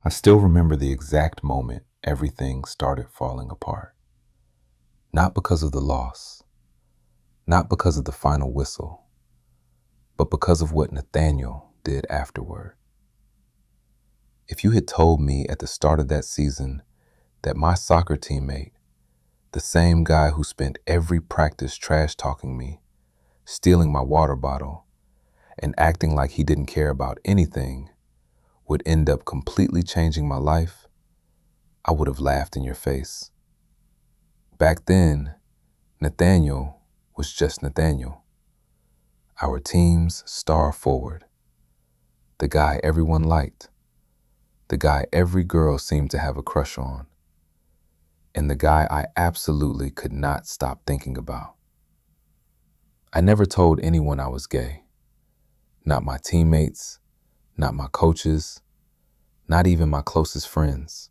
I still remember the exact moment everything started falling apart. Not because of the loss, not because of the final whistle, but because of what Nathaniel did afterward. If you had told me at the start of that season that my soccer teammate, the same guy who spent every practice trash talking me, stealing my water bottle, and acting like he didn't care about anything, would end up completely changing my life, I would have laughed in your face. Back then, Nathaniel was just Nathaniel, our team's star forward, the guy everyone liked, the guy every girl seemed to have a crush on, and the guy I absolutely could not stop thinking about. I never told anyone I was gay, not my teammates, not my coaches, not even my closest friends.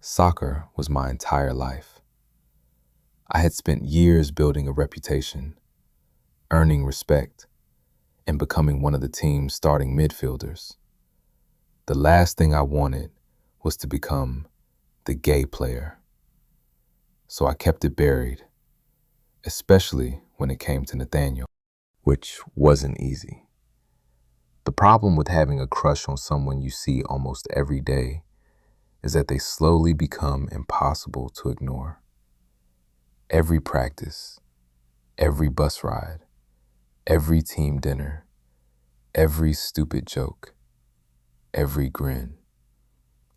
Soccer was my entire life. I had spent years building a reputation, earning respect, and becoming one of the team's starting midfielders. The last thing I wanted was to become the gay player. So I kept it buried, especially when it came to Nathaniel, which wasn't easy. The problem with having a crush on someone you see almost every day is that they slowly become impossible to ignore. Every practice, every bus ride, every team dinner, every stupid joke, every grin.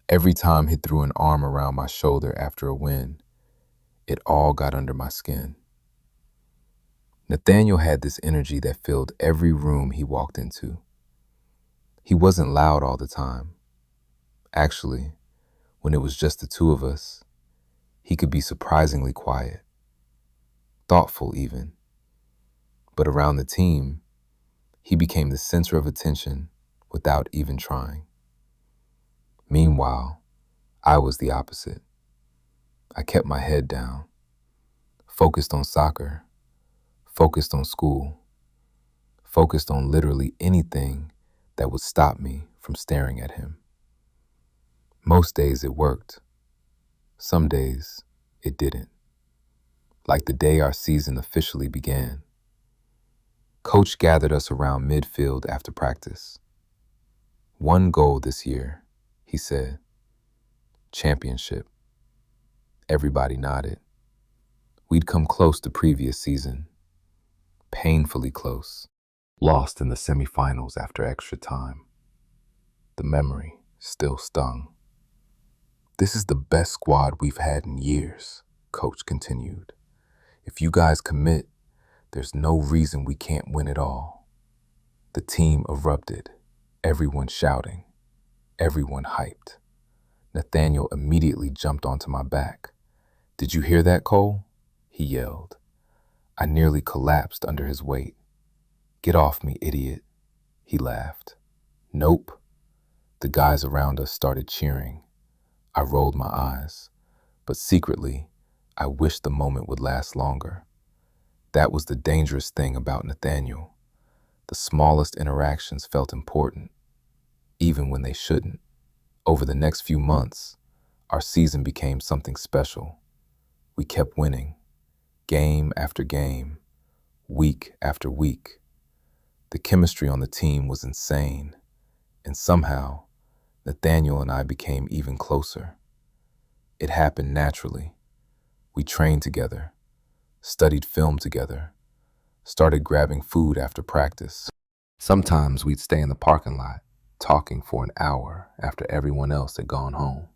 Every time he threw an arm around my shoulder after a win, it all got under my skin. Nathaniel had this energy that filled every room he walked into. He wasn't loud all the time. Actually, when it was just the two of us, he could be surprisingly quiet, thoughtful even. But around the team, he became the center of attention without even trying. Meanwhile, I was the opposite. I kept my head down, focused on soccer, focused on school, focused on literally anything that would stop me from staring at him. Most days it worked. Some days it didn't. Like the day our season officially began. Coach gathered us around midfield after practice. One goal this year, he said. Championship. Everybody nodded. We'd come close the previous season. Painfully close. Lost in the semifinals after extra time. The memory still stung. This is the best squad we've had in years, Coach continued. If you guys commit, there's no reason we can't win it all. The team erupted, everyone shouting, everyone hyped. Nathaniel immediately jumped onto my back. Did you hear that, Cole? He yelled. I nearly collapsed under his weight. Get off me, idiot, he laughed. Nope. The guys around us started cheering. I rolled my eyes, but secretly, I wished the moment would last longer. That was the dangerous thing about Nathaniel. The smallest interactions felt important, even when they shouldn't. Over the next few months, our season became something special. We kept winning, game after game, week after week. The chemistry on the team was insane, and somehow, Nathaniel and I became even closer. It happened naturally. We trained together, studied film together, started grabbing food after practice. Sometimes we'd stay in the parking lot, talking for an hour after everyone else had gone home.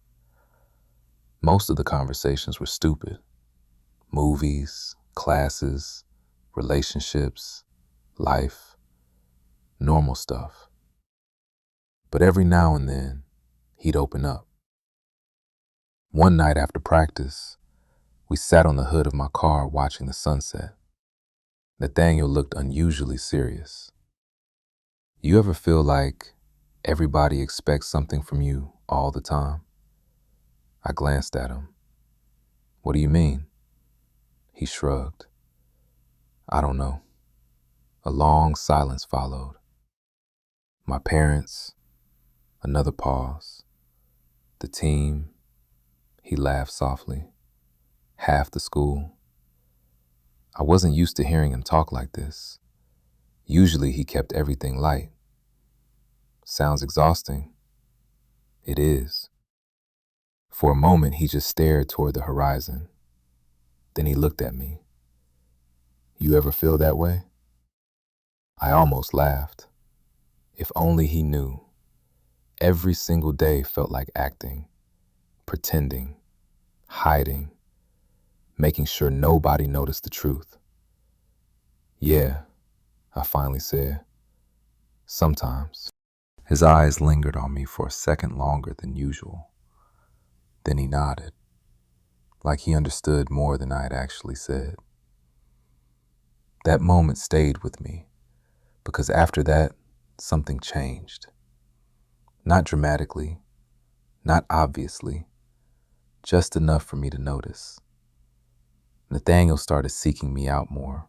Most of the conversations were stupid. Movies, classes, relationships, life, normal stuff. But every now and then, he'd open up. One night after practice, we sat on the hood of my car watching the sunset. Nathaniel looked unusually serious. You ever feel like everybody expects something from you all the time? I glanced at him. What do you mean? He shrugged. I don't know. A long silence followed. My parents, another pause. The team, he laughed softly. Half the school. I wasn't used to hearing him talk like this. Usually he kept everything light. Sounds exhausting. It is. For a moment, he just stared toward the horizon. Then he looked at me. You ever feel that way? I almost laughed. If only he knew. Every single day felt like acting, pretending, hiding, making sure nobody noticed the truth. Yeah, I finally said. Sometimes. His eyes lingered on me for a second longer than usual. Then he nodded, like he understood more than I had actually said. That moment stayed with me, because after that, something changed. Not dramatically, not obviously, just enough for me to notice. Nathaniel started seeking me out more,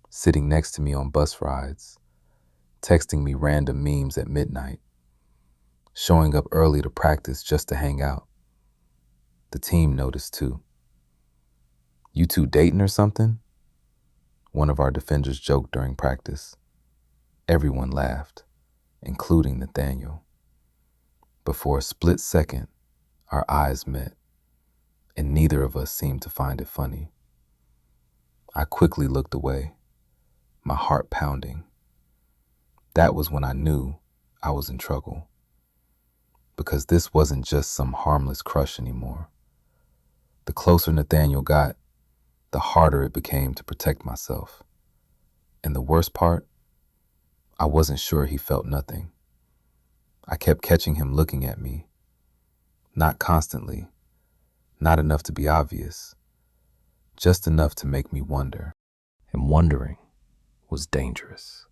sitting next to me on bus rides, texting me random memes at midnight, showing up early to practice just to hang out. The team noticed too. You two dating or something? One of our defenders joked during practice. Everyone laughed, including Nathaniel. But for a split second, our eyes met, and neither of us seemed to find it funny. I quickly looked away, my heart pounding. That was when I knew I was in trouble, because this wasn't just some harmless crush anymore. The closer Nathaniel got, the harder it became to protect myself. And the worst part, I wasn't sure he felt nothing. I kept catching him looking at me, not constantly, not enough to be obvious, just enough to make me wonder. And wondering was dangerous,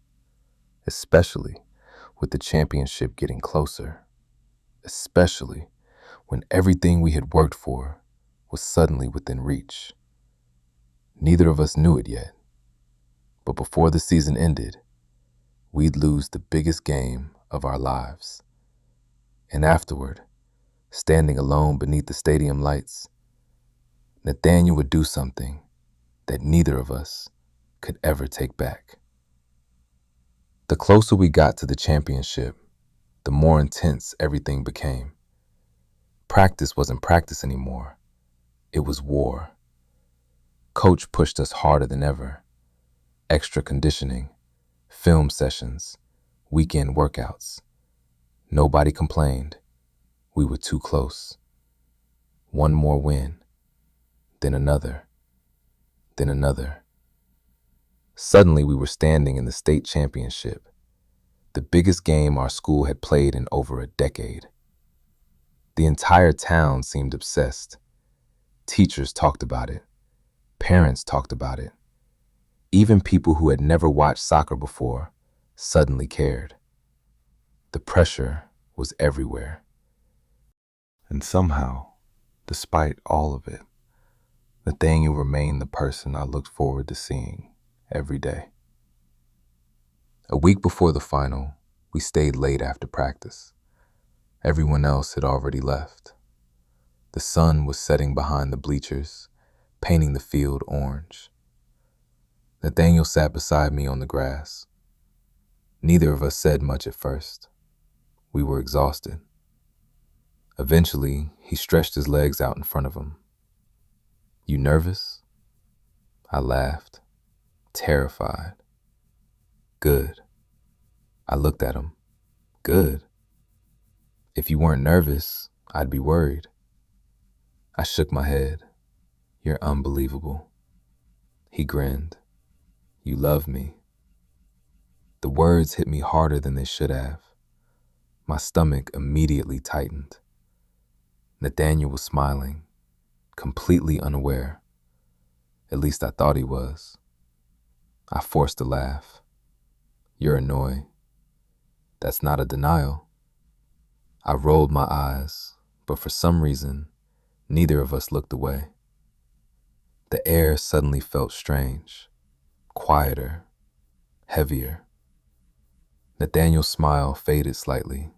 especially with the championship getting closer, especially when everything we had worked for was suddenly within reach. Neither of us knew it yet, but before the season ended, we'd lose the biggest game of our lives. And afterward, standing alone beneath the stadium lights, Nathaniel would do something that neither of us could ever take back. The closer we got to the championship, the more intense everything became. Practice wasn't practice anymore. It was war. Coach pushed us harder than ever. Extra conditioning, film sessions, weekend workouts. Nobody complained. We were too close. One more win, then another, then another. Suddenly we were standing in the state championship, the biggest game our school had played in over a decade. The entire town seemed obsessed. Teachers talked about it. Parents talked about it. Even people who had never watched soccer before suddenly cared. The pressure was everywhere. And somehow, despite all of it, Nathaniel remained the person I looked forward to seeing every day. A week before the final, we stayed late after practice. Everyone else had already left. The sun was setting behind the bleachers, painting the field orange. Nathaniel sat beside me on the grass. Neither of us said much at first. We were exhausted. Eventually, he stretched his legs out in front of him. You nervous? I laughed, terrified. Good. I looked at him. Good. If you weren't nervous, I'd be worried. I shook my head. You're unbelievable. He grinned. You love me. The words hit me harder than they should have. My stomach immediately tightened. Nathaniel was smiling, completely unaware. At least I thought he was. I forced a laugh. You're annoying. That's not a denial. I rolled my eyes, but for some reason, neither of us looked away. The air suddenly felt strange, quieter, heavier. Nathaniel's smile faded slightly.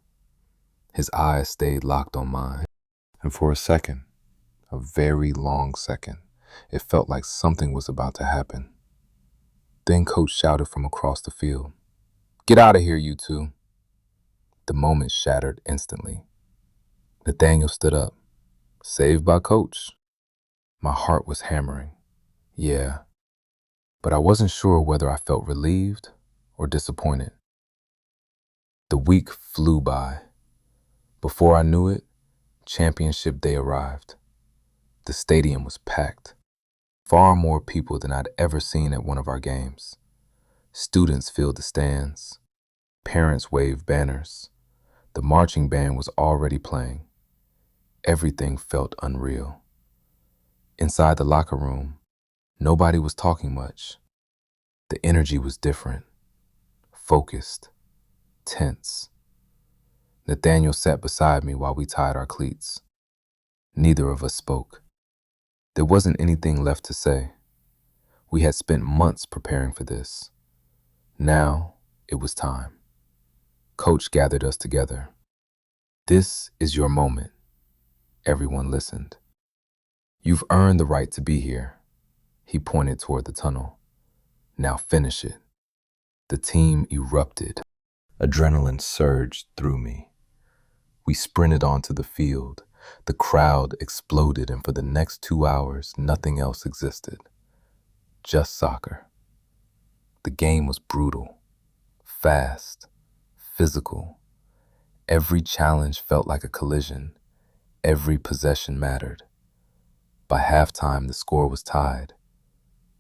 His eyes stayed locked on mine. And for a second, a very long second, it felt like something was about to happen. Then Coach shouted from across the field, "Get out of here, you two." The moment shattered instantly. Nathaniel stood up. Saved by Coach. My heart was hammering. Yeah, but I wasn't sure whether I felt relieved or disappointed. The week flew by. Before I knew it, championship day arrived. The stadium was packed. Far more people than I'd ever seen at one of our games. Students filled the stands. Parents waved banners. The marching band was already playing. Everything felt unreal. Inside the locker room, nobody was talking much. The energy was different, focused, tense. Nathaniel sat beside me while we tied our cleats. Neither of us spoke. There wasn't anything left to say. We had spent months preparing for this. Now it was time. Coach gathered us together. "This is your moment." Everyone listened. "You've earned the right to be here." He pointed toward the tunnel. "Now finish it." The team erupted. Adrenaline surged through me. We sprinted onto the field. The crowd exploded, and for the next 2 hours, nothing else existed. Just soccer. The game was brutal, fast, physical. Every challenge felt like a collision. Every possession mattered. By halftime, the score was tied,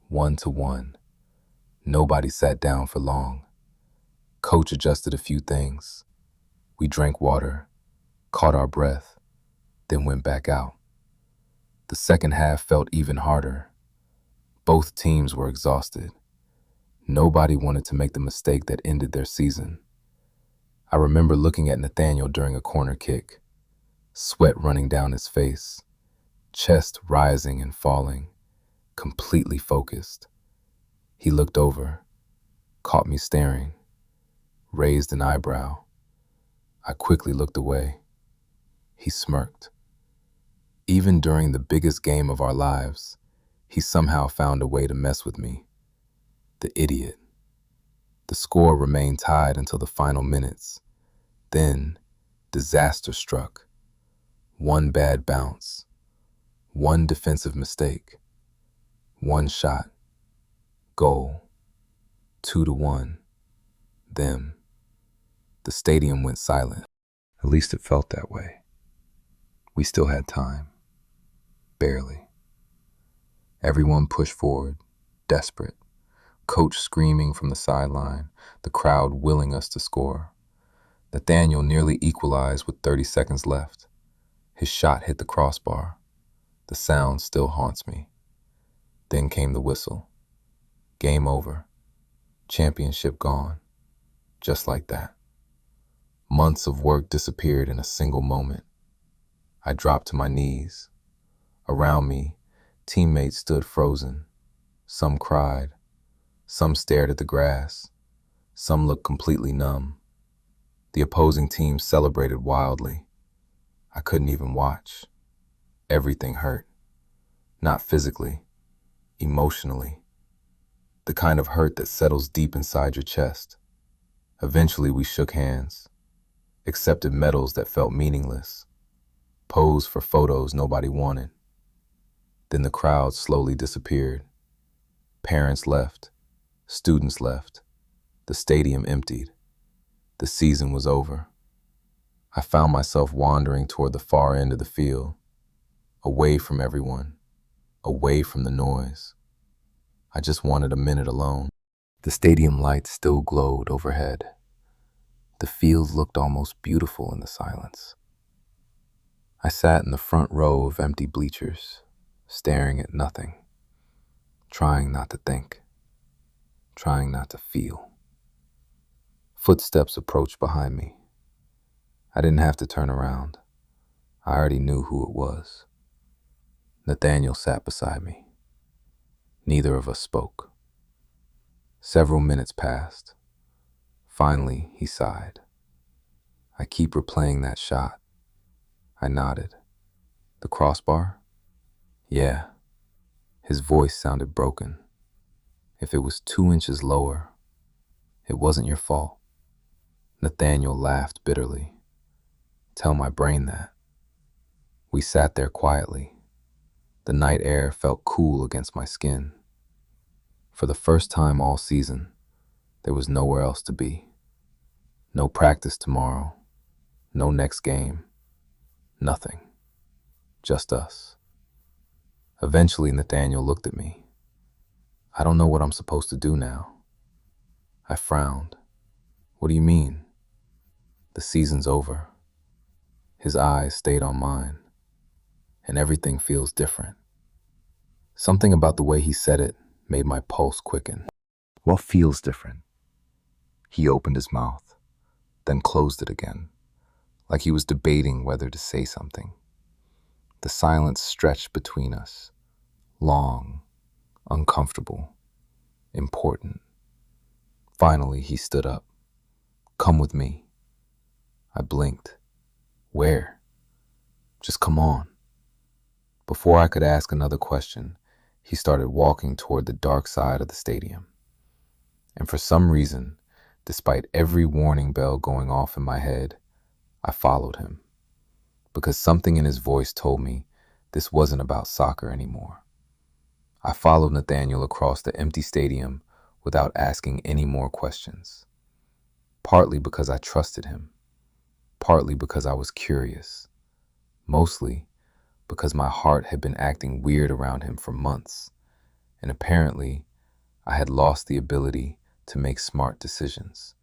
1-1. Nobody sat down for long. Coach adjusted a few things. We drank water, caught our breath, then went back out. The second half felt even harder. Both teams were exhausted. Nobody wanted to make the mistake that ended their season. I remember looking at Nathaniel during a corner kick, sweat running down his face, chest rising and falling, completely focused. He looked over, caught me staring, raised an eyebrow. I quickly looked away. He smirked. Even during the biggest game of our lives, he somehow found a way to mess with me. The idiot. The score remained tied until the final minutes. Then, disaster struck. One bad bounce. One defensive mistake. One shot. Goal. 2-1. Them. The stadium went silent. At least it felt that way. We still had time. Barely. Everyone pushed forward, desperate. Coach screaming from the sideline, the crowd willing us to score. Nathaniel nearly equalized with 30 seconds left. His shot hit the crossbar. The sound still haunts me. Then came the whistle. Game over. Championship gone. Just like that. Months of work disappeared in a single moment. I dropped to my knees. Around me, teammates stood frozen. Some cried. Some stared at the grass. Some looked completely numb. The opposing team celebrated wildly. I couldn't even watch. Everything hurt. Not physically, emotionally. The kind of hurt that settles deep inside your chest. Eventually we shook hands, accepted medals that felt meaningless, posed for photos nobody wanted. Then the crowd slowly disappeared. Parents left, students left, the stadium emptied. The season was over. I found myself wandering toward the far end of the field, away from everyone, away from the noise. I just wanted a minute alone. The stadium lights still glowed overhead. The field looked almost beautiful in the silence. I sat in the front row of empty bleachers, staring at nothing, trying not to think, trying not to feel. Footsteps approached behind me. I didn't have to turn around. I already knew who it was. Nathaniel sat beside me. Neither of us spoke. Several minutes passed. Finally, he sighed. I keep replaying that shot. I nodded. The crossbar? Yeah. His voice sounded broken. If it was 2 inches lower, it wasn't your fault. Nathaniel laughed bitterly. Tell my brain that. We sat there quietly. The night air felt cool against my skin. For the first time all season, there was nowhere else to be. No practice tomorrow, no next game, nothing. Just us. Eventually, Nathaniel looked at me. I don't know what I'm supposed to do now. I frowned. What do you mean? The season's over. His eyes stayed on mine, and everything feels different. Something about the way he said it made my pulse quicken. What feels different? He opened his mouth, then closed it again, like he was debating whether to say something. The silence stretched between us, long, uncomfortable, important. Finally, he stood up. Come with me. I blinked. Where? Just come on. Before I could ask another question, he started walking toward the dark side of the stadium. And for some reason, despite every warning bell going off in my head, I followed him. Because something in his voice told me this wasn't about soccer anymore. I followed Nathaniel across the empty stadium without asking any more questions. Partly because I trusted him. Partly because I was curious. Mostly because my heart had been acting weird around him for months, and apparently I had lost the ability to make smart decisions.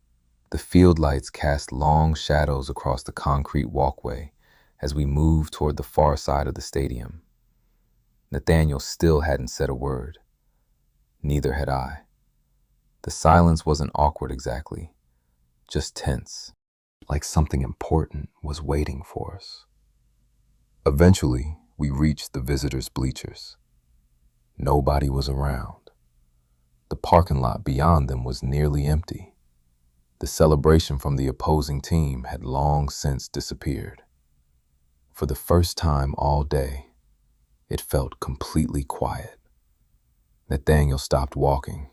The field lights cast long shadows across the concrete walkway as we moved toward the far side of the stadium. Nathaniel still hadn't said a word. Neither had I. The silence wasn't awkward exactly, just tense, like something important was waiting for us. Eventually, we reached the visitors' bleachers. Nobody was around. The parking lot beyond them was nearly empty. The celebration from the opposing team had long since disappeared. For the first time all day, it felt completely quiet. Nathaniel stopped walking.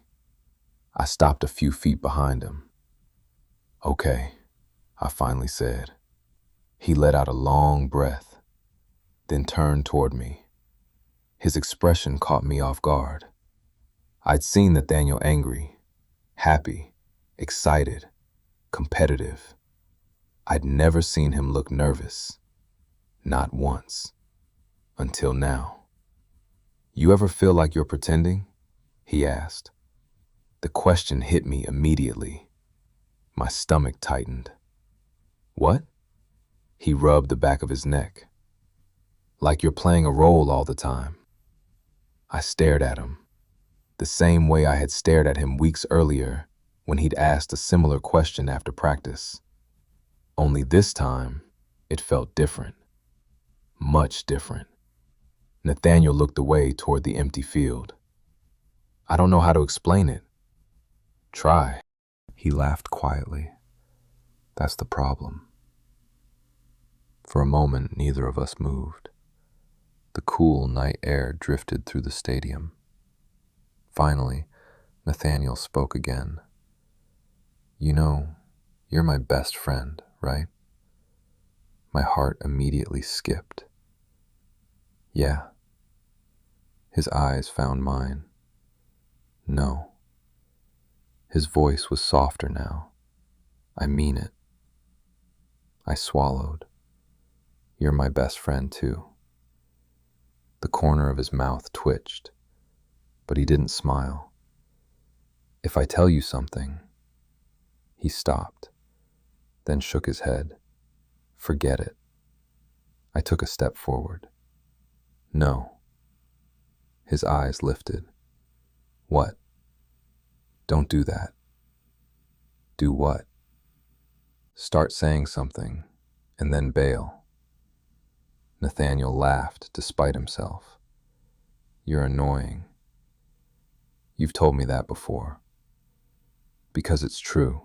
I stopped a few feet behind him. Okay, I finally said. He let out a long breath, then turned toward me. His expression caught me off guard. I'd seen Nathaniel angry, happy, excited, competitive. I'd never seen him look nervous. Not once. Until now. You ever feel like you're pretending? He asked. The question hit me immediately. My stomach tightened. What? He rubbed the back of his neck. Like you're playing a role all the time. I stared at him, the same way I had stared at him weeks earlier when he'd asked a similar question after practice. Only this time, it felt different. Much different. Nathaniel looked away toward the empty field. I don't know how to explain it. Try. He laughed quietly. That's the problem. For a moment, neither of us moved. The cool night air drifted through the stadium. Finally, Nathaniel spoke again. You know, you're my best friend, right? My heart immediately skipped. Yeah. His eyes found mine. No. His voice was softer now. I mean it. I swallowed. You're my best friend, too. The corner of his mouth twitched, but he didn't smile. If I tell you something... He stopped, then shook his head. Forget it. I took a step forward. No. His eyes lifted. What? Don't do that. Do what? Start saying something, and then bail. Nathaniel laughed despite himself. You're annoying. You've told me that before. Because it's true.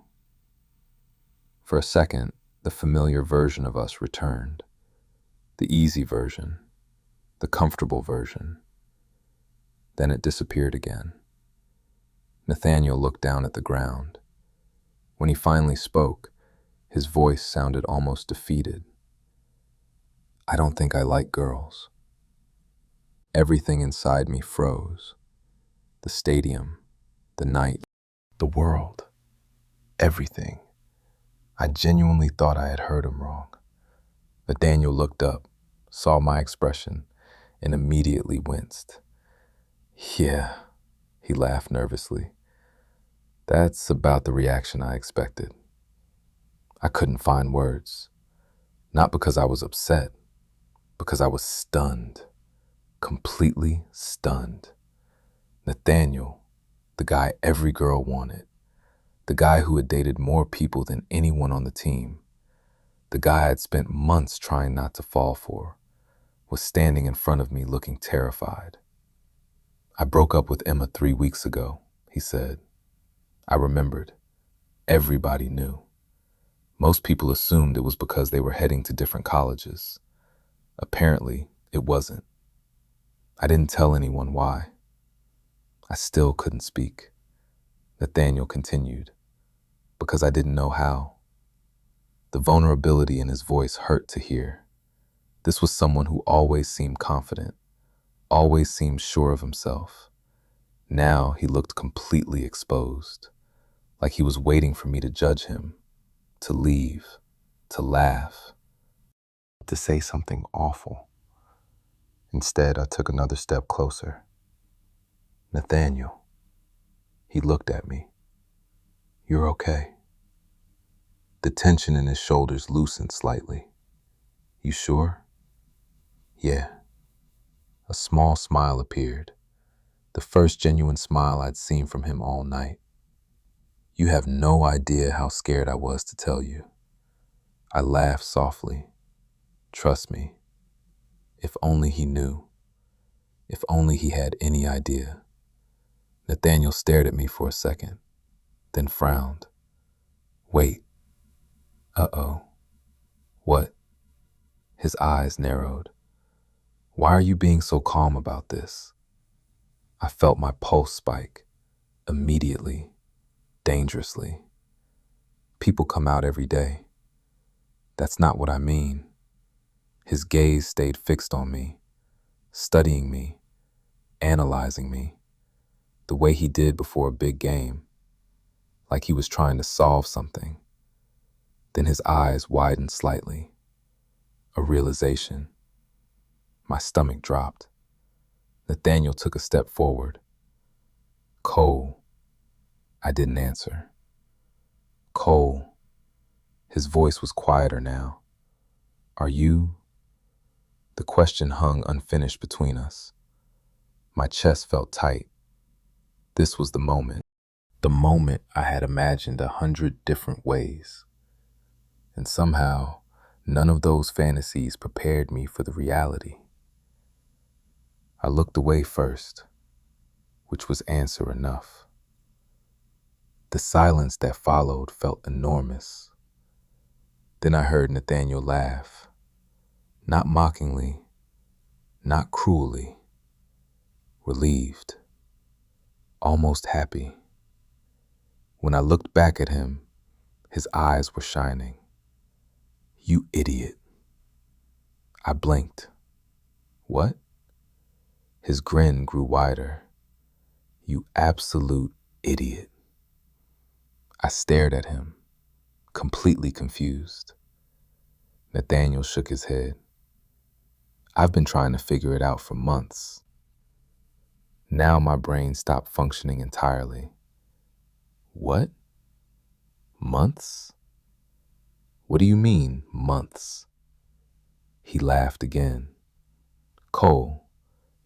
For a second, The familiar version of us returned. The easy version. The comfortable version. Then it disappeared again. Nathaniel looked down at the ground. When he finally spoke, his voice sounded almost defeated. I don't think I like girls. Everything inside me froze. The stadium, the night, the world, everything. I genuinely thought I had heard him wrong. Nathaniel looked up, saw my expression, and immediately winced. Yeah, he laughed nervously. That's about the reaction I expected. I couldn't find words. Not because I was upset, because I was stunned. Completely stunned. Nathaniel, the guy every girl wanted, the guy who had dated more people than anyone on the team, the guy I'd spent months trying not to fall for, was standing in front of me looking terrified. I broke up with Emma 3 weeks ago, he said. I remembered. Everybody knew. Most people assumed it was because they were heading to different colleges. Apparently, it wasn't. I didn't tell anyone why. I still couldn't speak. Nathaniel continued, because I didn't know how. The vulnerability in his voice hurt to hear. This was someone who always seemed confident, always seemed sure of himself. Now he looked completely exposed, like he was waiting for me to judge him, to leave, to laugh, to say something awful. Instead, I took another step closer. Nathaniel. He looked at me. You're okay. The tension in his shoulders loosened slightly. You sure? Yeah. A small smile appeared, the first genuine smile I'd seen from him all night. You have no idea how scared I was to tell you. I laughed softly. Trust me. If only he knew. If only he had any idea. Nathaniel stared at me for a second, then frowned. Wait. Uh-oh. What? His eyes narrowed. Why are you being so calm about this? I felt my pulse spike, immediately, dangerously. People come out every day. That's not what I mean. His gaze stayed fixed on me, studying me, analyzing me, the way he did before a big game, like he was trying to solve something. Then his eyes widened slightly. A realization. My stomach dropped. Nathaniel took a step forward. Cole. I didn't answer. Cole. His voice was quieter now. Are you? The question hung unfinished between us. My chest felt tight. This was the moment I had imagined 100 different ways. And somehow, none of those fantasies prepared me for the reality. I looked away first, which was answer enough. The silence that followed felt enormous. Then I heard Nathaniel laugh, not mockingly, not cruelly, relieved, almost happy. When I looked back at him, his eyes were shining. You idiot. I blinked. What? His grin grew wider. You absolute idiot. I stared at him, completely confused. Nathaniel shook his head. I've been trying to figure it out for months. Now my brain stopped functioning entirely. What? Months? What do you mean, months? He laughed again. Cole,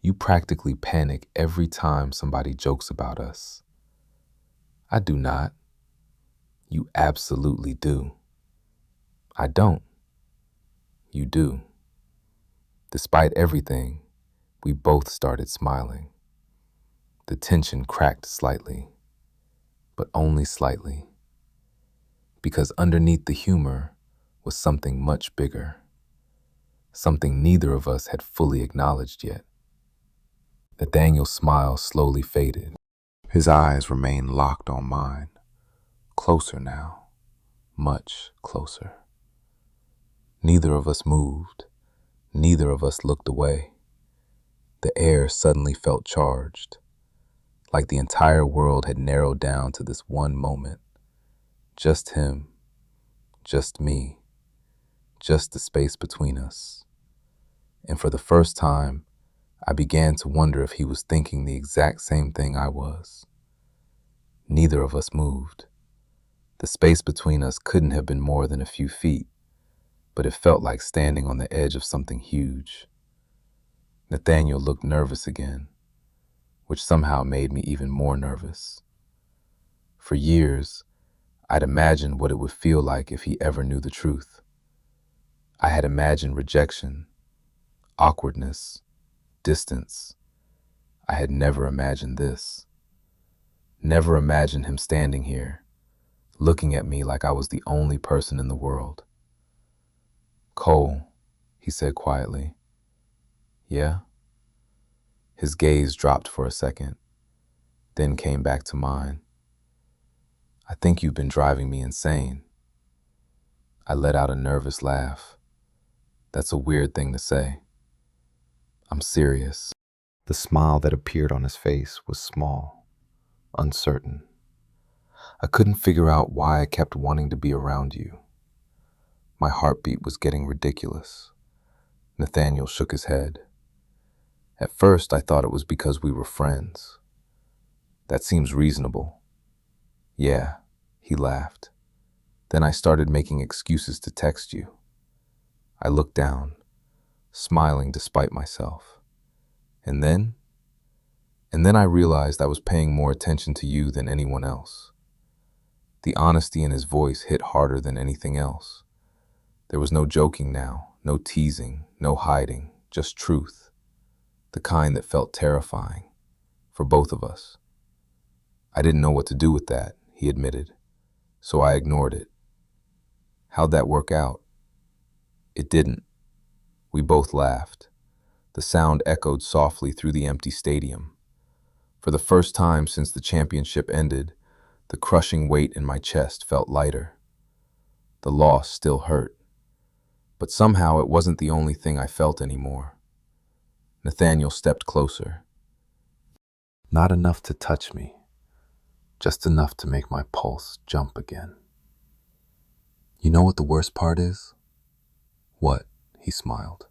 you practically panic every time somebody jokes about us. I do not. You absolutely do. I don't. You do. Despite everything, we both started smiling. The tension cracked slightly, but only slightly. Because underneath the humor was something much bigger, something neither of us had fully acknowledged yet. Nathaniel's smile slowly faded. His eyes remained locked on mine, closer now, much closer. Neither of us moved. Neither of us looked away. The air suddenly felt charged, like the entire world had narrowed down to this one moment. Just him, just me, just the space between us. And for the first time, I began to wonder if he was thinking the exact same thing I was. Neither of us moved. The space between us couldn't have been more than a few feet, but it felt like standing on the edge of something huge. Nathaniel looked nervous again, which somehow made me even more nervous. For years, I'd imagined what it would feel like if he ever knew the truth. I had imagined rejection, awkwardness, distance. I had never imagined this. Never imagined him standing here, looking at me like I was the only person in the world. "Cole," he said quietly. "Yeah?" His gaze dropped for a second, then came back to mine. "I think you've been driving me insane." I let out a nervous laugh. That's a weird thing to say. "I'm serious." The smile that appeared on his face was small, uncertain. I couldn't figure out why I kept wanting to be around you. My heartbeat was getting ridiculous. Nathaniel shook his head. At first, I thought it was because we were friends. That seems reasonable. "Yeah," he laughed. Then I started making excuses to text you. I looked down, smiling despite myself. And then I realized I was paying more attention to you than anyone else. The honesty in his voice hit harder than anything else. There was no joking now, no teasing, no hiding, just truth. The kind that felt terrifying, for both of us. I didn't know what to do with that, he admitted, so I ignored it. How'd that work out? It didn't. We both laughed. The sound echoed softly through the empty stadium. For the first time since the championship ended, the crushing weight in my chest felt lighter. The loss still hurt, but somehow it wasn't the only thing I felt anymore. Nathaniel stepped closer. Not enough to touch me, just enough to make my pulse jump again. "You know what the worst part is?" "What?" he smiled.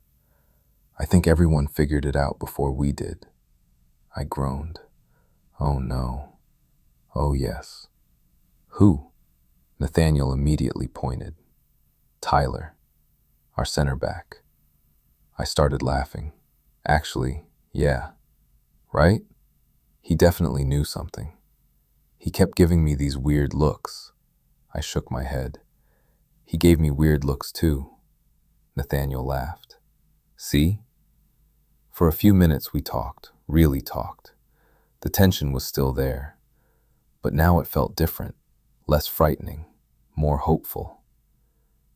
"I think everyone figured it out before we did." I groaned. "Oh no. Oh yes." "Who?" Nathaniel immediately pointed. "Tyler, our center back." I started laughing. "Actually, yeah. Right? He definitely knew something. He kept giving me these weird looks." I shook my head. "He gave me weird looks too." Nathaniel laughed. "See?" For a few minutes we talked, really talked. The tension was still there, but now it felt different, less frightening, more hopeful.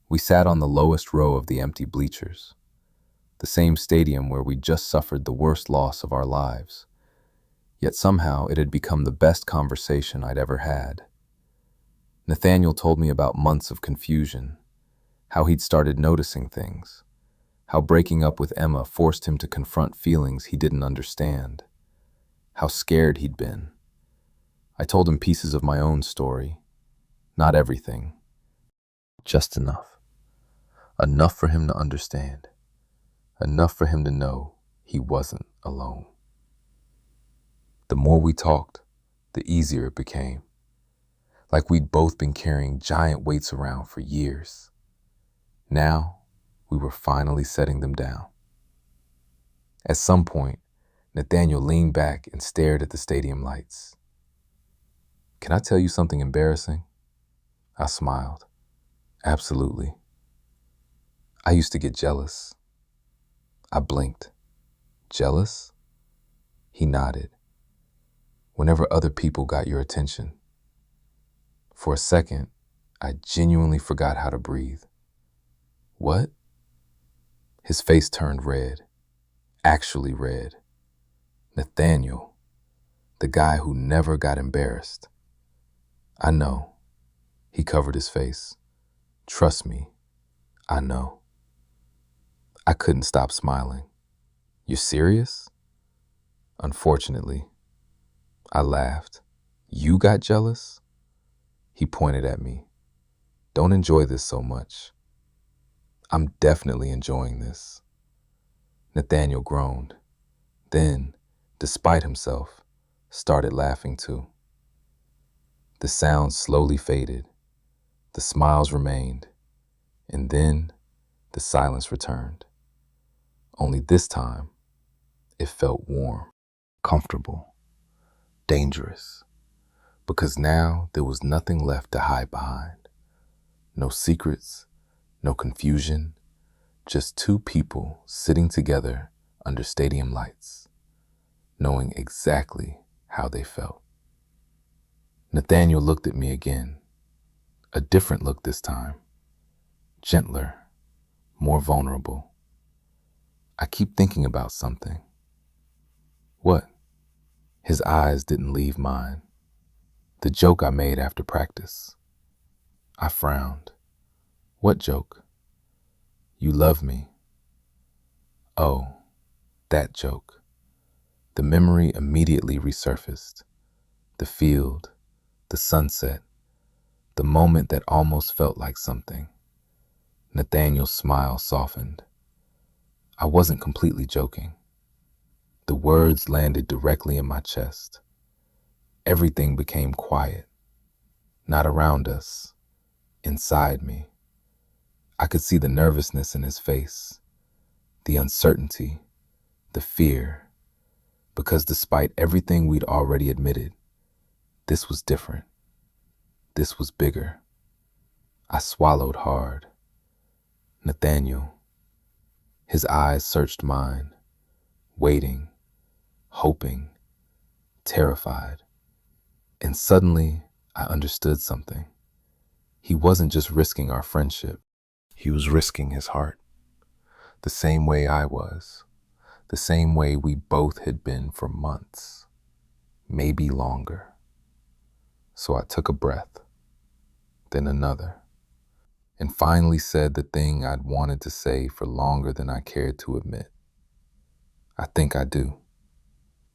We sat on the lowest row of the empty bleachers, the same stadium where we'd just suffered the worst loss of our lives. Yet somehow it had become the best conversation I'd ever had. Nathaniel told me about months of confusion, how he'd started noticing things, how breaking up with Emma forced him to confront feelings he didn't understand, how scared he'd been. I told him pieces of my own story, not everything, just enough. Enough for him to understand, enough for him to know he wasn't alone. The more we talked, the easier it became. Like we'd both been carrying giant weights around for years. Now, we were finally setting them down. At some point, Nathaniel leaned back and stared at the stadium lights. "Can I tell you something embarrassing?" I smiled. "Absolutely." "I used to get jealous." I blinked. "Jealous?" He nodded. "Whenever other people got your attention." For a second, I genuinely forgot how to breathe. What? His face turned red, actually red. Nathaniel, the guy who never got embarrassed. I know. He covered his face. Trust me, I know. I couldn't stop smiling. You're serious? Unfortunately, I laughed. You got jealous? He pointed at me. Don't enjoy this so much. I'm definitely enjoying this. Nathaniel groaned. Then, despite himself, started laughing too. The sounds slowly faded. The smiles remained. And then, the silence returned. Only this time, it felt warm, comfortable, dangerous. Because now there was nothing left to hide behind. No secrets, no confusion, just two people sitting together under stadium lights, knowing exactly how they felt. Nathaniel looked at me again, a different look this time, gentler, more vulnerable. I keep thinking about something. What? His eyes didn't leave mine. The joke I made after practice. I frowned. What joke? You love me. Oh, that joke. The memory immediately resurfaced. The field, the sunset, the moment that almost felt like something. Nathaniel's smile softened. I wasn't completely joking. The words landed directly in my chest. Everything became quiet. Not around us, inside me. I could see the nervousness in his face, the uncertainty, the fear, because despite everything we'd already admitted, this was different. This was bigger. I swallowed hard. Nathaniel. His eyes searched mine, waiting, hoping, terrified. And suddenly, I understood something. He wasn't just risking our friendship. He was risking his heart. The same way I was. The same way we both had been for months. Maybe longer. So I took a breath, then another, and finally said the thing I'd wanted to say for longer than I cared to admit. I think I do.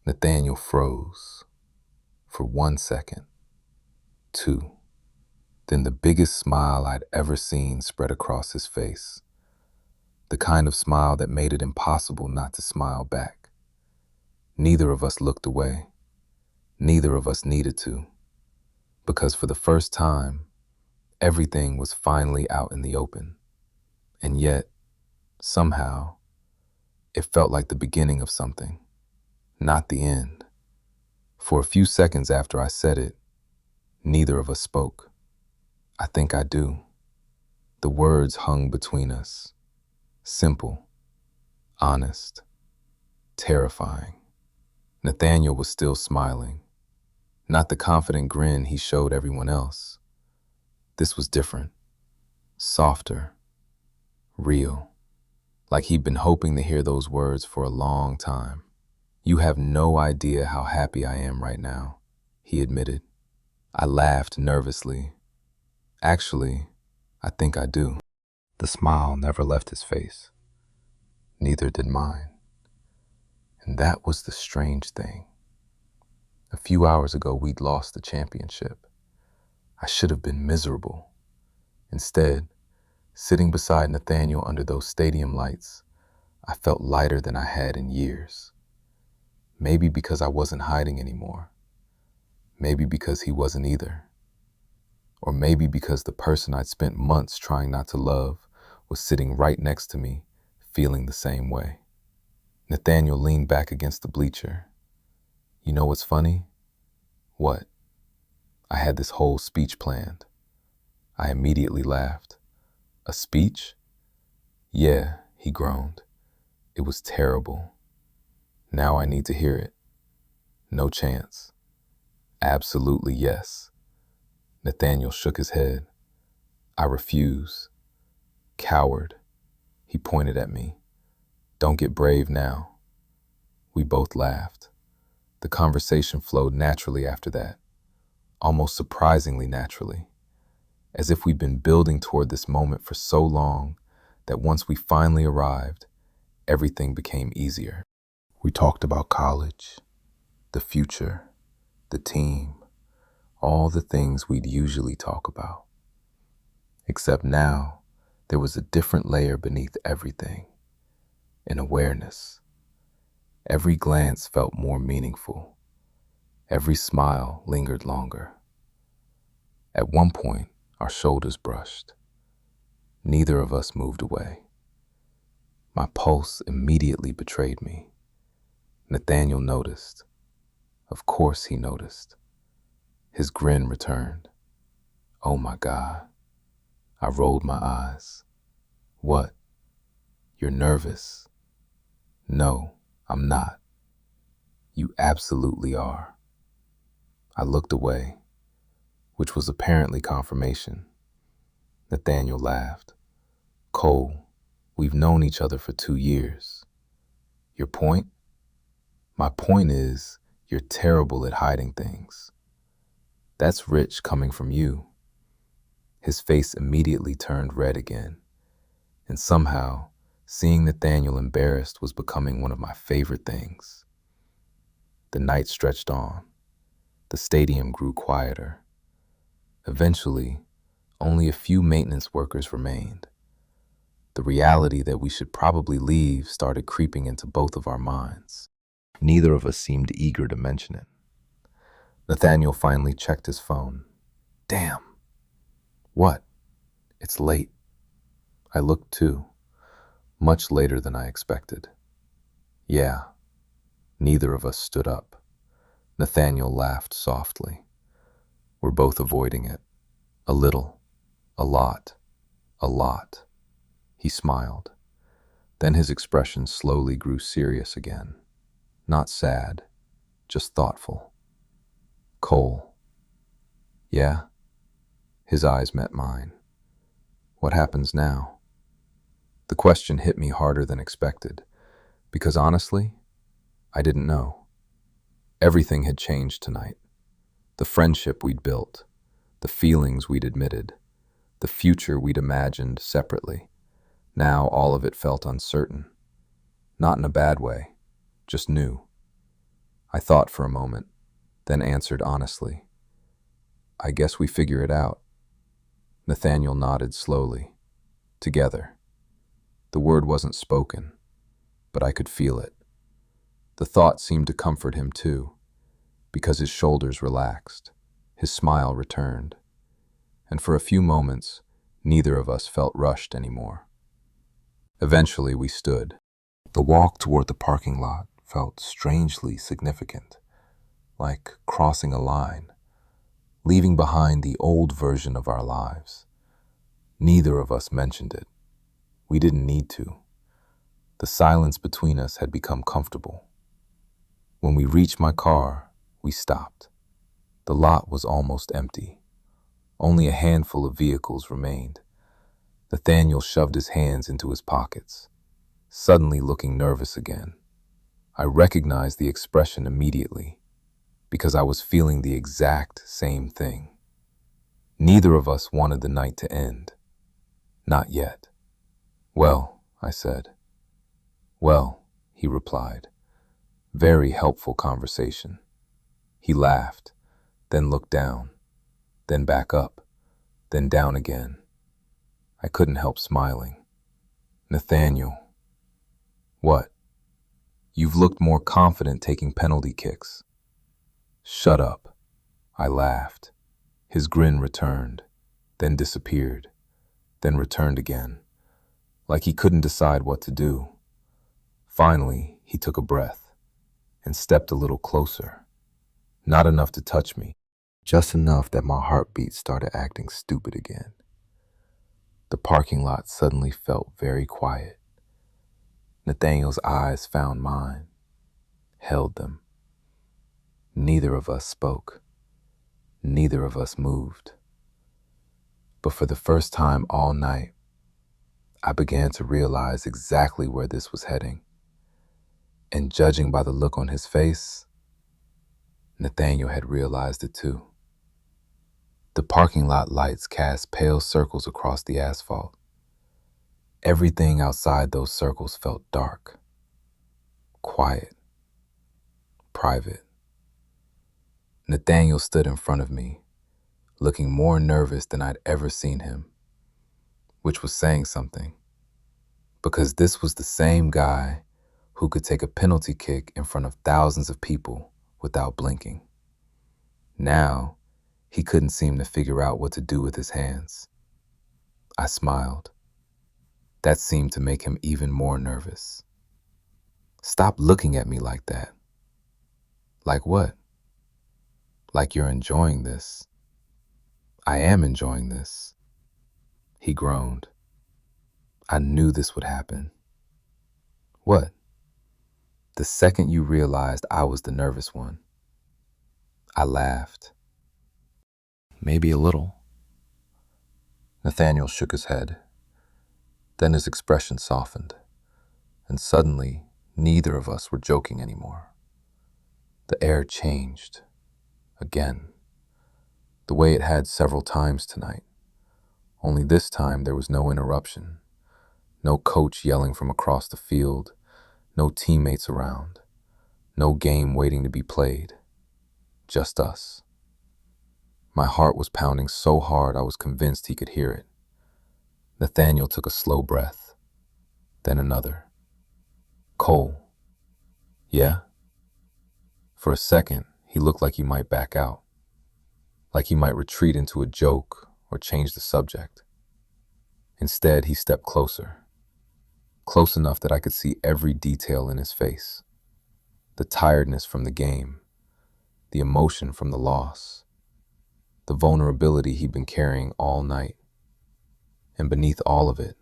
Nathaniel froze. For 1 second. 2. Then the biggest smile I'd ever seen spread across his face. The kind of smile that made it impossible not to smile back. Neither of us looked away. Neither of us needed to. Because for the first time, everything was finally out in the open. And yet, somehow, it felt like the beginning of something, not the end. For a few seconds after I said it, neither of us spoke. I think I do. The words hung between us. Simple, honest, terrifying. Nathaniel was still smiling. Not the confident grin he showed everyone else. This was different. Softer. Real. Like he'd been hoping to hear those words for a long time. You have no idea how happy I am right now, he admitted. I laughed nervously. Actually, I think I do. The smile never left his face. Neither did mine. And that was the strange thing. A few hours ago, we'd lost the championship. I should have been miserable. Instead, sitting beside Nathaniel under those stadium lights, I felt lighter than I had in years. Maybe because I wasn't hiding anymore. Maybe because he wasn't either. Or maybe because the person I'd spent months trying not to love was sitting right next to me, feeling the same way. Nathaniel leaned back against the bleacher. You know what's funny? What? I had this whole speech planned. I immediately laughed. A speech? Yeah, he groaned. It was terrible. Now I need to hear it. No chance. Absolutely yes. Nathaniel shook his head. I refuse. Coward. He pointed at me. Don't get brave now. We both laughed. The conversation flowed naturally after that, almost surprisingly naturally, as if we'd been building toward this moment for so long that once we finally arrived, everything became easier. We talked about college, the future, the team, all the things we'd usually talk about. Except now, there was a different layer beneath everything, an awareness. Every glance felt more meaningful. Every smile lingered longer. At one point, our shoulders brushed. Neither of us moved away. My pulse immediately betrayed me. Nathaniel noticed. Of course he noticed. His grin returned. Oh my God. I rolled my eyes. What? You're nervous? No, I'm not. You absolutely are. I looked away, which was apparently confirmation. Nathaniel laughed. Cole, we've known each other for 2 years. Your point? My point is, you're terrible at hiding things. That's rich coming from you. His face immediately turned red again, and somehow, seeing Nathaniel embarrassed was becoming one of my favorite things. The night stretched on. The stadium grew quieter. Eventually, only a few maintenance workers remained. The reality that we should probably leave started creeping into both of our minds. Neither of us seemed eager to mention it. Nathaniel finally checked his phone. Damn. What? It's late. I looked too, much later than I expected. Yeah. Neither of us stood up. Nathaniel laughed softly. We're both avoiding it. A little. A lot. A lot. He smiled. Then his expression slowly grew serious again. Not sad, just thoughtful. Cole. Yeah? His eyes met mine. What happens now? The question hit me harder than expected, because honestly, I didn't know. Everything had changed tonight. The friendship we'd built, the feelings we'd admitted, the future we'd imagined separately. Now all of it felt uncertain. Not in a bad way, just new. I thought for a moment, then answered honestly. I guess we figure it out. Nathaniel nodded slowly. Together. The word wasn't spoken, but I could feel it. The thought seemed to comfort him too, because his shoulders relaxed, his smile returned, and for a few moments, neither of us felt rushed anymore. Eventually, we stood. The walk toward the parking lot felt strangely significant, like crossing a line, leaving behind the old version of our lives. Neither of us mentioned it. We didn't need to. The silence between us had become comfortable. When we reached my car, we stopped. The lot was almost empty. Only a handful of vehicles remained. Nathaniel shoved his hands into his pockets, suddenly looking nervous again. I recognized the expression immediately, because I was feeling the exact same thing. Neither of us wanted the night to end. Not yet. Well, I said. Well, he replied. Very helpful conversation. He laughed, then looked down, then back up, then down again. I couldn't help smiling. Nathaniel. What? You've looked more confident taking penalty kicks. Shut up. I laughed. His grin returned, then disappeared, then returned again, like he couldn't decide what to do. Finally, he took a breath and stepped a little closer. Not enough to touch me, just enough that my heartbeat started acting stupid again. The parking lot suddenly felt very quiet. Nathaniel's eyes found mine, held them. Neither of us spoke. Neither of us moved. But for the first time all night, I began to realize exactly where this was heading, and judging by the look on his face, Nathaniel had realized it too. The parking lot lights cast pale circles across the asphalt. Everything outside those circles felt dark, quiet, private. Nathaniel stood in front of me, looking more nervous than I'd ever seen him, which was saying something, because this was the same guy who could take a penalty kick in front of thousands of people without blinking. Now, he couldn't seem to figure out what to do with his hands. I smiled. That seemed to make him even more nervous. Stop looking at me like that. Like what? Like you're enjoying this. I am enjoying this. He groaned. I knew this would happen. What? The second you realized I was the nervous one. I laughed. Maybe a little. Nathaniel shook his head. Then his expression softened, and suddenly neither of us were joking anymore. The air changed. Again. The way it had several times tonight. Only this time there was no interruption. No coach yelling from across the field. No teammates around. No game waiting to be played. Just us. My heart was pounding so hard I was convinced he could hear it. Nathaniel took a slow breath. Then another. Cole. Yeah? For a second, he looked like he might back out. Like he might retreat into a joke or change the subject. Instead, he stepped closer. Close enough that I could see every detail in his face. The tiredness from the game. The emotion from the loss. The vulnerability he'd been carrying all night. And beneath all of it,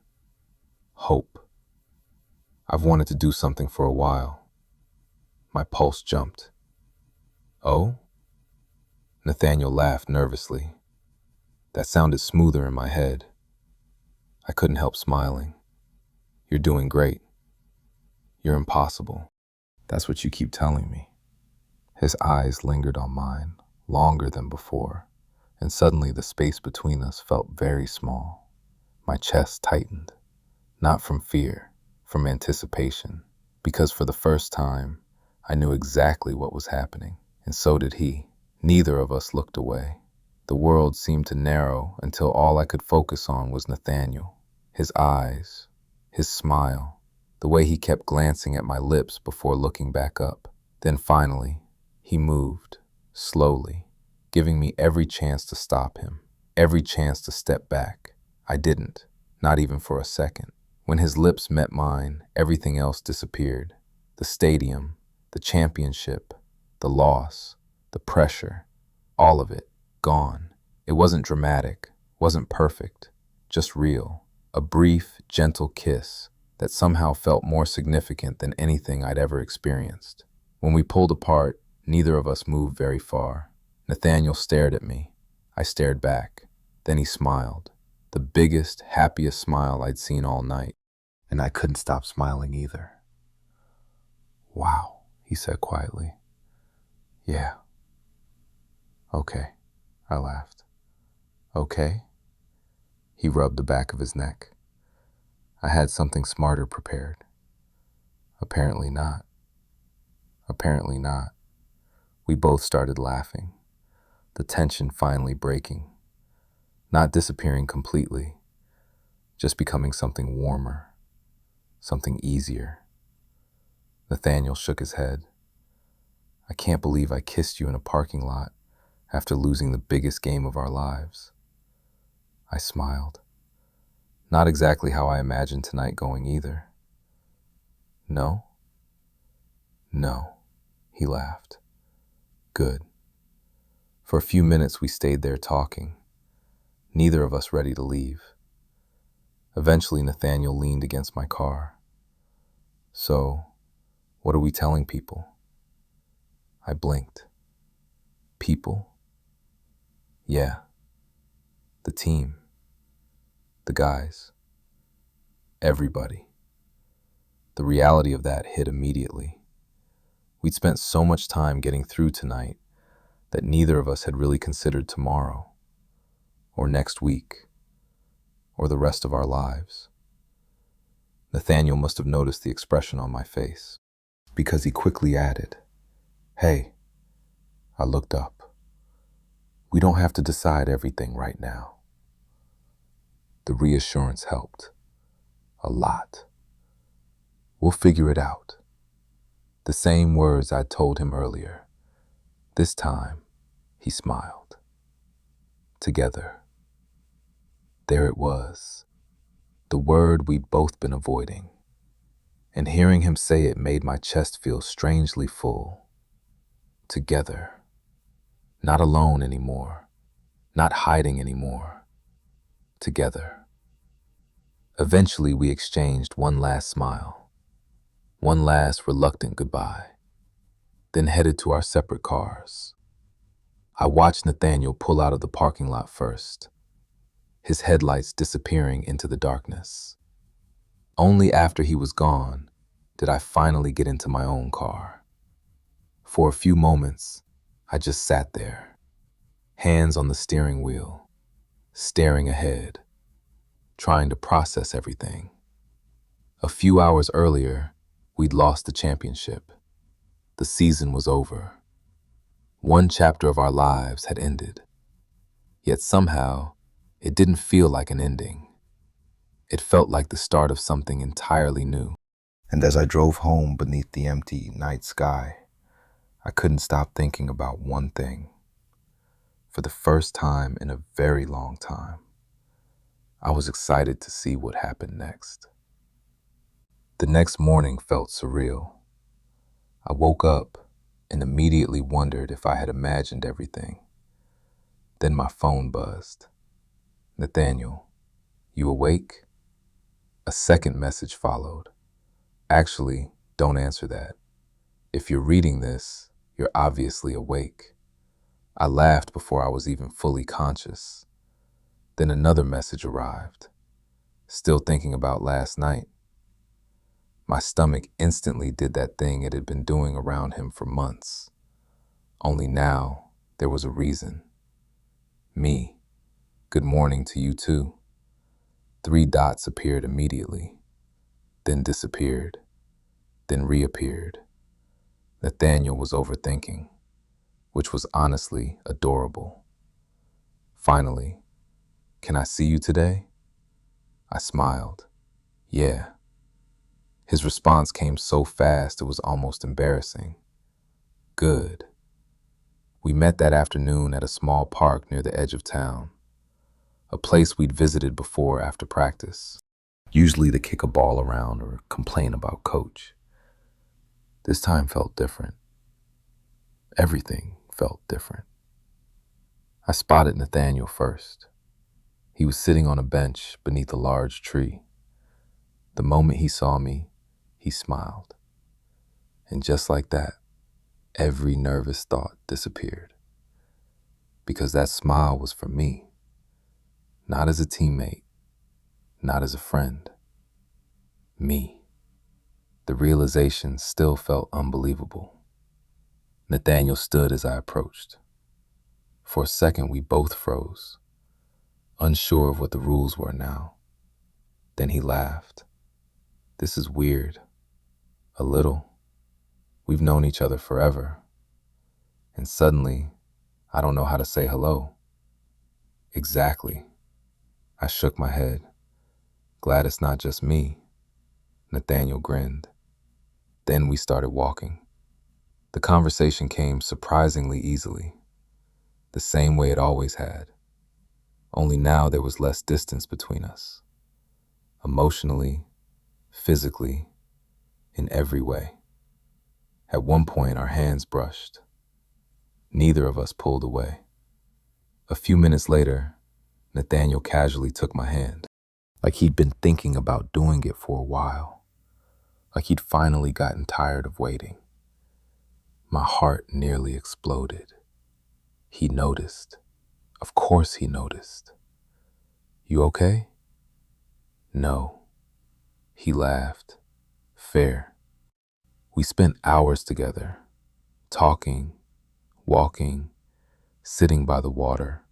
hope. I've wanted to do something for a while. My pulse jumped. Oh? Nathaniel laughed nervously. That sounded smoother in my head. I couldn't help smiling. You're doing great. You're impossible. That's what you keep telling me. His eyes lingered on mine, longer than before, and suddenly the space between us felt very small. My chest tightened, not from fear, from anticipation, because for the first time, I knew exactly what was happening, and so did he. Neither of us looked away. The world seemed to narrow until all I could focus on was Nathaniel, his eyes, his smile, the way he kept glancing at my lips before looking back up. Then finally, he moved, slowly, giving me every chance to stop him, every chance to step back. I didn't, not even for a second. When his lips met mine, everything else disappeared. The stadium, the championship, the loss, the pressure, all of it, gone. It wasn't dramatic, wasn't perfect, just real. A brief, gentle kiss that somehow felt more significant than anything I'd ever experienced. When we pulled apart, neither of us moved very far. Nathaniel stared at me. I stared back. Then he smiled. The biggest, happiest smile I'd seen all night. And I couldn't stop smiling either. Wow, he said quietly. Yeah. Okay, I laughed. Okay? He rubbed the back of his neck. I had something smarter prepared. Apparently not. Apparently not. We both started laughing, the tension finally breaking. Not disappearing completely, just becoming something warmer, something easier. Nathaniel shook his head. I can't believe I kissed you in a parking lot after losing the biggest game of our lives. I smiled. Not exactly how I imagined tonight going either. No? No, he laughed. Good. For a few minutes we stayed there talking, neither of us ready to leave. Eventually Nathaniel leaned against my car. So, what are we telling people? I blinked. People? Yeah. The team. The guys. Everybody. The reality of that hit immediately. We'd spent so much time getting through tonight that neither of us had really considered tomorrow, or next week, or the rest of our lives. Nathaniel must have noticed the expression on my face, because he quickly added, "Hey." I looked up. "We don't have to decide everything right now." The reassurance helped. A lot. "We'll figure it out." The same words I'd told him earlier. This time, he smiled. Together. There it was. The word we'd both been avoiding. And hearing him say it made my chest feel strangely full. Together. Not alone anymore. Not hiding anymore. Together. Eventually, we exchanged one last smile. One last reluctant goodbye. Then headed to our separate cars. I watched Nathaniel pull out of the parking lot first, his headlights disappearing into the darkness. Only after he was gone did I finally get into my own car. For a few moments, I just sat there, hands on the steering wheel, staring ahead, trying to process everything. A few hours earlier, we'd lost the championship. The season was over. One chapter of our lives had ended. Yet somehow, it didn't feel like an ending. It felt like the start of something entirely new. And as I drove home beneath the empty night sky, I couldn't stop thinking about one thing. For the first time in a very long time, I was excited to see what happened next. The next morning felt surreal. I woke up and immediately wondered if I had imagined everything. Then my phone buzzed. "Nathaniel, you awake?" A second message followed. "Actually, don't answer that. If you're reading this, you're obviously awake." I laughed before I was even fully conscious. Then another message arrived. "Still thinking about last night?" My stomach instantly did that thing it had been doing around him for months. Only now, there was a reason. Me. "Good morning to you too." 3 dots appeared immediately, then disappeared, then reappeared. Nathaniel was overthinking, which was honestly adorable. Finally, "Can I see you today?" I smiled. "Yeah." His response came so fast it was almost embarrassing. "Good." We met that afternoon at a small park near the edge of town, a place we'd visited before after practice, usually to kick a ball around or complain about coach. This time felt different. Everything felt different. I spotted Nathaniel first. He was sitting on a bench beneath a large tree. The moment he saw me, he smiled. And just like that, every nervous thought disappeared. Because that smile was for me, not as a teammate, not as a friend. Me. The realization still felt unbelievable. Nathaniel stood as I approached. For a second, we both froze, unsure of what the rules were now. Then he laughed. "This is weird. A little. We've known each other forever. And suddenly, I don't know how to say hello." "Exactly." I shook my head. "Glad it's not just me." Nathaniel grinned. Then we started walking. The conversation came surprisingly easily, the same way it always had. Only now there was less distance between us. Emotionally, physically, in every way. At one point, our hands brushed. Neither of us pulled away. A few minutes later, Nathaniel casually took my hand, like he'd been thinking about doing it for a while, like he'd finally gotten tired of waiting. My heart nearly exploded. He noticed. Of course he noticed. "You okay?" "No." He laughed. Fair. We spent hours together, talking, walking, sitting by the water,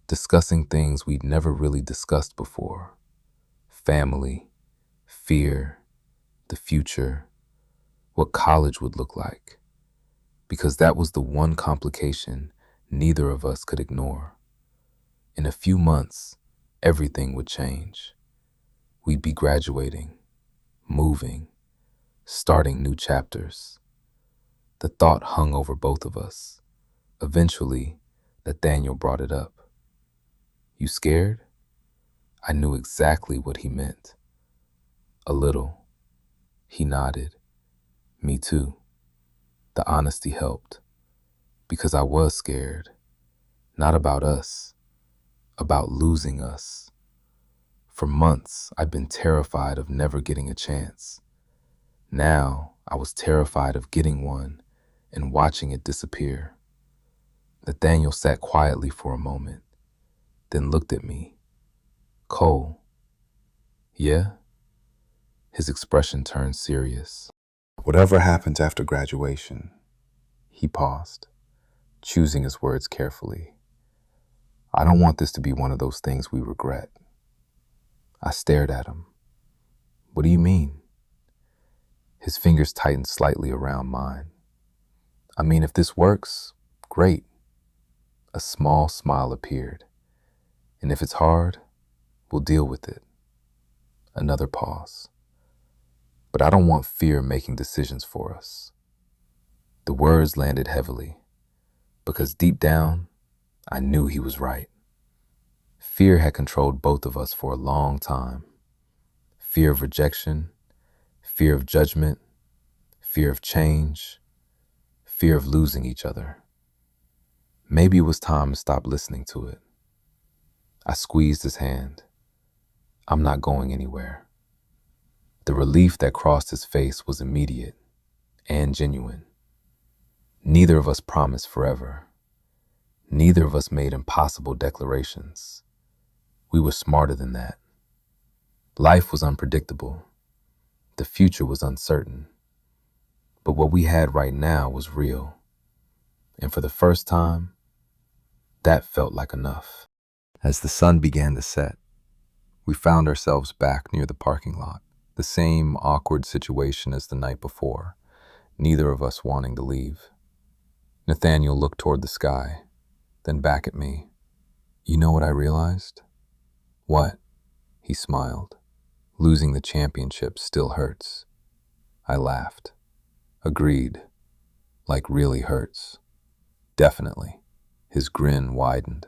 discussing things we'd never really discussed before. Family, fear, the future, what college would look like. Because that was the one complication neither of us could ignore. In a few months, everything would change. We'd be graduating, moving, starting new chapters. The thought hung over both of us. Eventually, Nathaniel brought it up. You scared? I knew exactly what he meant. A little. He nodded. Me too. The honesty helped. Because I was scared. Not about us. About losing us. For months, I'd been terrified of never getting a chance. Now, I was terrified of getting one and watching it disappear. Nathaniel sat quietly for a moment, then looked at me. Cole. Yeah? His expression turned serious. Whatever happens after graduation, He paused, choosing his words carefully. I don't want this to be one of those things we regret. I stared at him. What do you mean? His fingers tightened slightly around mine. I mean, if this works, great. A small smile appeared. And if it's hard, we'll deal with it. Another pause. But I don't want fear making decisions for us. The words landed heavily, because deep down, I knew he was right. Fear had controlled both of us for a long time. Fear of rejection, fear of judgment, fear of change, fear of losing each other. Maybe it was time to stop listening to it. I squeezed his hand. I'm not going anywhere. The relief that crossed his face was immediate and genuine. Neither of us promised forever. Neither of us made impossible declarations. We were smarter than that. Life was unpredictable. The future was uncertain. But what we had right now was real. And for the first time, that felt like enough. As the sun began to set, we found ourselves back near the parking lot. The same awkward situation as the night before, neither of us wanting to leave. Nathaniel looked toward the sky, then back at me. You know what I realized? What? He smiled. Losing the championship still hurts. I laughed. Agreed. Like really hurts. Definitely. His grin widened.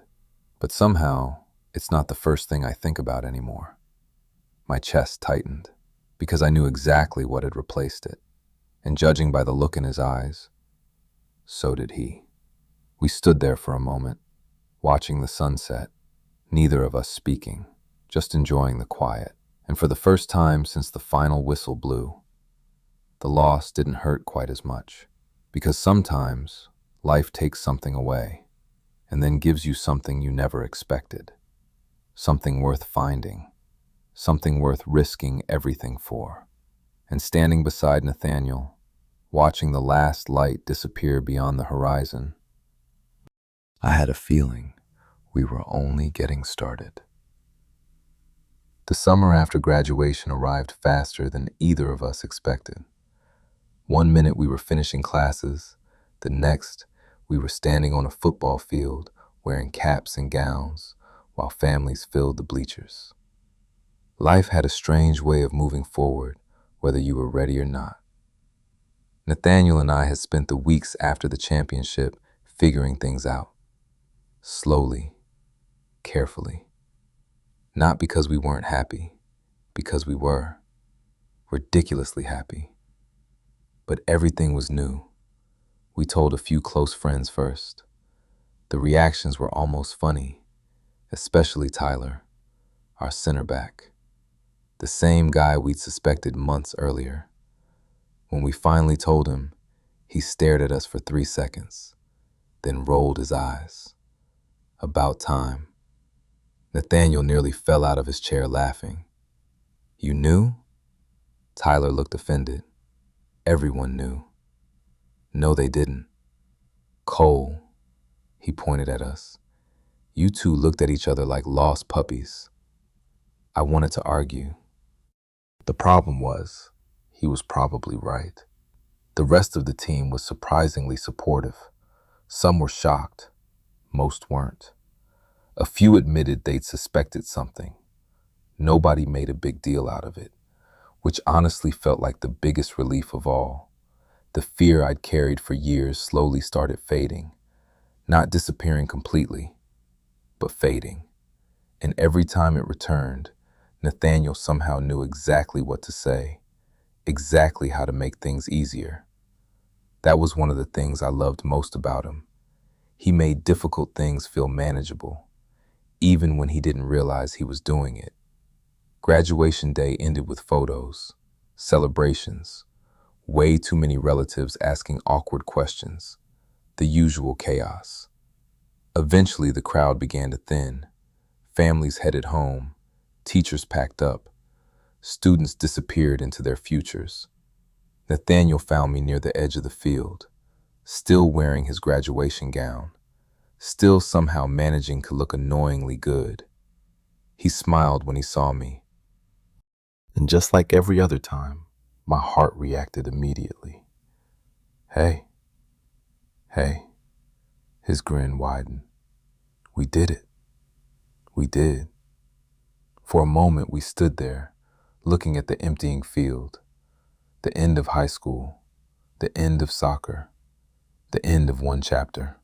But somehow, it's not the first thing I think about anymore. My chest tightened, because I knew exactly what had replaced it. And judging by the look in his eyes, so did he. We stood there for a moment, watching the sunset, neither of us speaking, just enjoying the quiet. And for the first time since the final whistle blew, the loss didn't hurt quite as much. Because sometimes life takes something away and then gives you something you never expected. Something worth finding. Something worth risking everything for. And standing beside Nathaniel, watching the last light disappear beyond the horizon, I had a feeling we were only getting started. The summer after graduation arrived faster than either of us expected. One minute we were finishing classes, the next we were standing on a football field wearing caps and gowns while families filled the bleachers. Life had a strange way of moving forward, whether you were ready or not. Nathaniel and I had spent the weeks after the championship figuring things out. Slowly, carefully. Not because we weren't happy, because we were. Ridiculously happy. But everything was new. We told a few close friends first. The reactions were almost funny, especially Tyler, our center back. The same guy we'd suspected months earlier. When we finally told him, he stared at us for 3 seconds, then rolled his eyes. About time. Nathaniel nearly fell out of his chair laughing. You knew? Tyler looked offended. Everyone knew. No, they didn't. Cole, he pointed at us. You two looked at each other like lost puppies. I wanted to argue. The problem was, he was probably right. The rest of the team was surprisingly supportive. Some were shocked. Most weren't. A few admitted they'd suspected something. Nobody made a big deal out of it, which honestly felt like the biggest relief of all. The fear I'd carried for years slowly started fading, not disappearing completely, but fading. And every time it returned, Nathaniel somehow knew exactly what to say, exactly how to make things easier. That was one of the things I loved most about him. He made difficult things feel manageable, even when he didn't realize he was doing it. Graduation day ended with photos, celebrations, way too many relatives asking awkward questions, the usual chaos. Eventually, the crowd began to thin. Families headed home, teachers packed up, students disappeared into their futures. Nathaniel found me near the edge of the field, still wearing his graduation gown, still somehow managing to look annoyingly good. He smiled when he saw me. And just like every other time, my heart reacted immediately. Hey, hey, his grin widened. We did it. We did. For a moment, we stood there, looking at the emptying field, the end of high school, the end of soccer, the end of one chapter.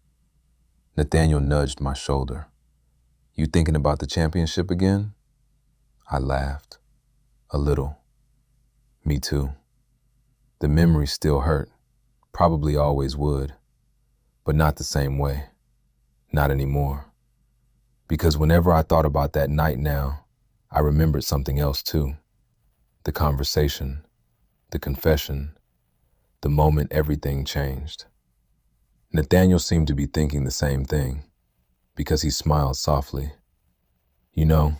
Nathaniel nudged my shoulder. You thinking about the championship again? I laughed. A little. Me too. The memories still hurt. Probably always would. But not the same way. Not anymore. Because whenever I thought about that night now, I remembered something else too. The conversation, the confession, the moment everything changed. Nathaniel seemed to be thinking the same thing, because he smiled softly. You know,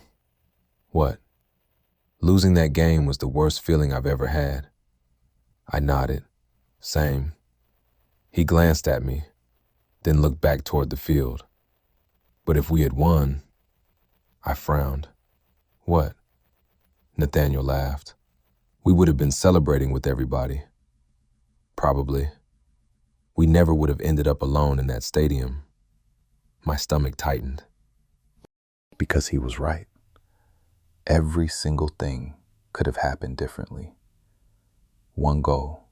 what? Losing that game was the worst feeling I've ever had. I nodded. Same. He glanced at me, then looked back toward the field. But if we had won, I frowned. What? Nathaniel laughed. We would have been celebrating with everybody. Probably. We never would have ended up alone in that stadium. My stomach tightened. Because he was right. Every single thing could have happened differently. One goal,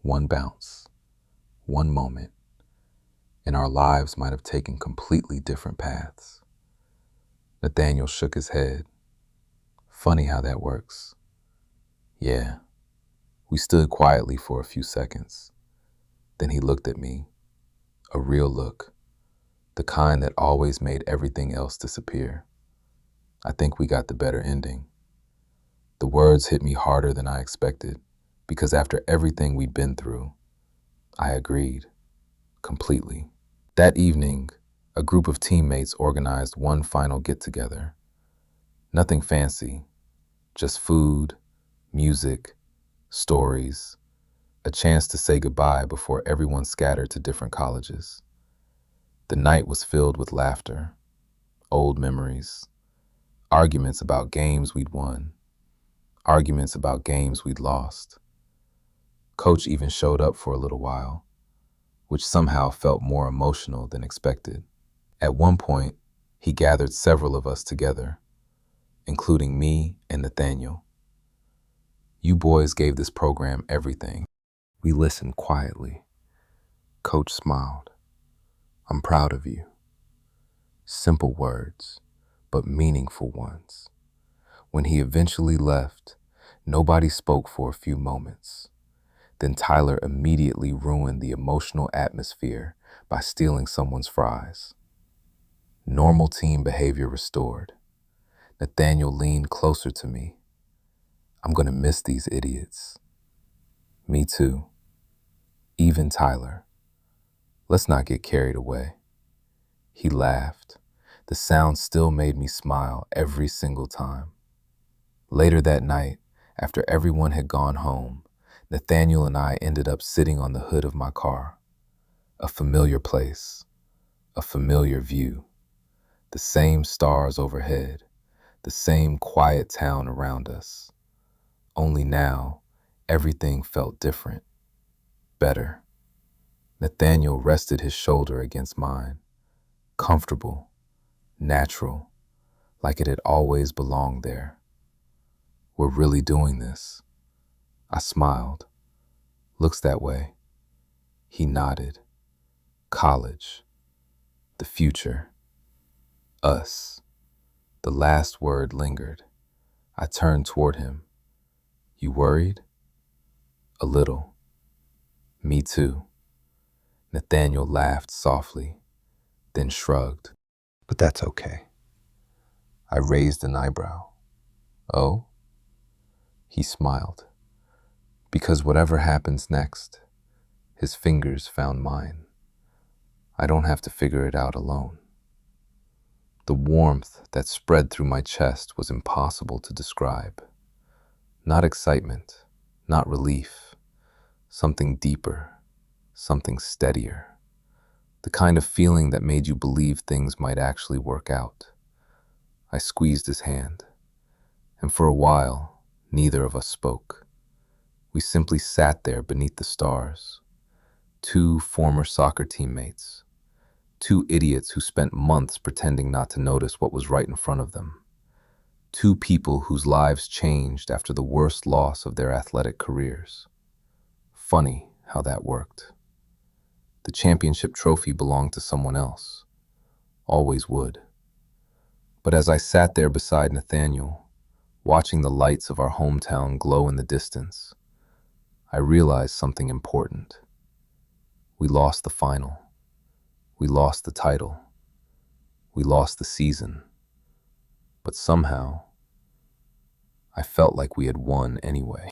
one bounce, one moment, and our lives might have taken completely different paths. Nathaniel shook his head. Funny how that works. Yeah. We stood quietly for a few seconds. Then he looked at me, a real look, the kind that always made everything else disappear. I think we got the better ending. The words hit me harder than I expected, because after everything we'd been through, I agreed, completely. That evening, a group of teammates organized one final get-together. Nothing fancy, just food, music, stories, a chance to say goodbye before everyone scattered to different colleges. The night was filled with laughter, old memories, arguments about games we'd won, arguments about games we'd lost. Coach even showed up for a little while, which somehow felt more emotional than expected. At one point, he gathered several of us together, including me and Nathaniel. You boys gave this program everything. We listened quietly. Coach smiled. I'm proud of you. Simple words, but meaningful ones. When he eventually left, nobody spoke for a few moments. Then Tyler immediately ruined the emotional atmosphere by stealing someone's fries. Normal team behavior restored. Nathaniel leaned closer to me. I'm gonna miss these idiots. Me too. Even Tyler. Let's not get carried away. He laughed. The sound still made me smile every single time. Later that night, After everyone had gone home, Nathaniel and I ended up sitting on the hood of my car. A familiar place, a familiar view, the same stars overhead, the same quiet town around us. Only now, everything felt different, better. Nathaniel rested his shoulder against mine, comfortable, natural, like it had always belonged there. We're really doing this. I smiled. Looks that way. He nodded. College. The future. Us. The last word lingered. I turned toward him. You worried? A little. Me too. Nathaniel laughed softly, then shrugged. But that's okay. I raised an eyebrow. Oh? He smiled. Because whatever happens next, his fingers found mine. I don't have to figure it out alone. The warmth that spread through my chest was impossible to describe. Not excitement, not relief, something deeper, something steadier. The kind of feeling that made you believe things might actually work out. I squeezed his hand, and for a while, neither of us spoke. We simply sat there beneath the stars. Two former soccer teammates. Two idiots who spent months pretending not to notice what was right in front of them. Two people whose lives changed after the worst loss of their athletic careers. Funny how that worked. The championship trophy belonged to someone else. Always would. But as I sat there beside Nathaniel, watching the lights of our hometown glow in the distance, I realized something important. We lost the final. We lost the title. We lost the season. But somehow, I felt like we had won anyway.